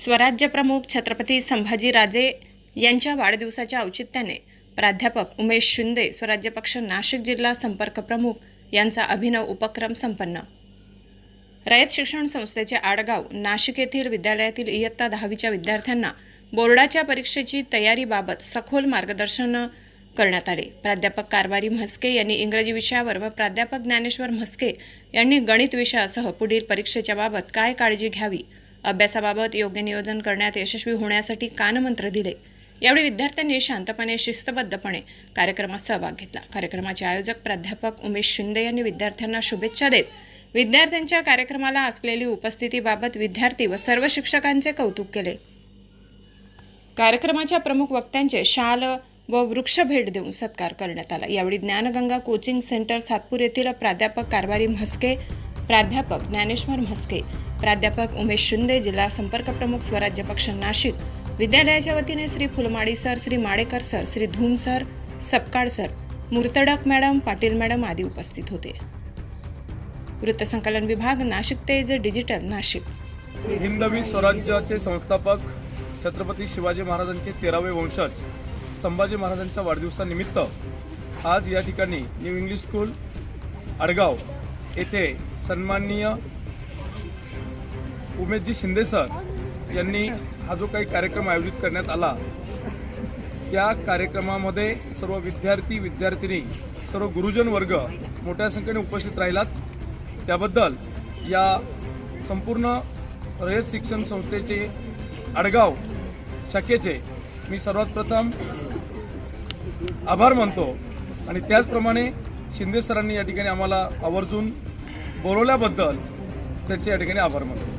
स्वराज्य प्रमुख छत्रपती संभाजीराजे यांच्या वाढदिवसाच्या औचित्याने प्राध्यापक उमेश शिंदे स्वराज्य पक्ष नाशिक जिल्हा संपर्क प्रमुख यांचा अभिनव उपक्रम संपन्न। रयत शिक्षण संस्थेचे आडगाव नाशिक येथील विद्यालयातील इयत्ता 10वीच्या विद्यार्थ्यांना बोर्डाच्या परीक्षेची तयारीबाबत सखोल मार्गदर्शन करण्यात आले। प्राध्यापक कारभारी म्हस्के यांनी इंग्रजी विषयावर व प्राध्यापक ज्ञानेश्वर म्हस्के यांनी गणित विषयासह पुढील परीक्षेच्या बाबत काय काळजी घ्यावी, अभ्यासाबाबत योग्य नियोजन करण्यात यशस्वी होण्यासाठी कानमंत्र दिले। यावेळी विद्यार्थ्यांनी शांतपणे शिस्तबद्धपणे कार्यक्रमात सहभाग घेतला। कार्यक्रमाचे आयोजक प्राध्यापक उमेश शिंदे यांनी विद्यार्थ्यांना शुभेच्छा देत विद्यार्थ्यांच्या कार्यक्रमाला असलेली उपस्थितीबाबत विद्यार्थी व सर्व शिक्षकांचे कौतुक केले। कार्यक्रमाच्या प्रमुख वक्त्यांचे शाल व वृक्ष भेट देऊन सत्कार करण्यात आला। यावेळी ज्ञानगंगा कोचिंग सेंटर सातपूर येथील प्राध्यापक कारभारी म्हस्के, प्राध्यापक ज्ञानेश्वर म्हस्के, प्राध्यापक उमेश शिंदे, जिल्हा संपर्क प्रमुख स्वराज्य पक्ष नाशिक विद्यालयाच्या वतीने श्री फुलमाडी सर, श्री माडेकर सर, श्री धूम sir, Sapkal sir, Murtadak madam, Patil madam आदी उपस्थित होते। वृत्तसंकलन विभाग, नाशिक तेज डिजिटल, नाशिक। हिंदवी स्वराज्याचे संस्थापक छत्रपती शिवाजी महाराजांचे 13वे वंशज संभाजी महाराजांच्या वाढदिवसानिमित्त आज या ठिकाणी न्यू इंग्लिश स्कूल आडगाव येथे सन्माननीय उमेशजी शिंदे सर यांनी हा जो काही कार्यक्रम आयोजित करण्यात आला त्या कार्यक्रमामध्ये सर्व विद्यार्थी विद्यार्थिनी सर्व गुरुजन वर्ग मोठ्या संख्येने उपस्थित राहिलात। त्याबद्दल या संपूर्ण रयत शिक्षण संस्थेचे आडगाव शाखेचे मी सर्वात प्रथम आभार मानतो आणि त्याचप्रमाणे शिंदे सरांनी या ठिकाणी आम्हाला आवर्जून बोलवल्याबद्दल त्यांचे या ठिकाणी आभार मानतो।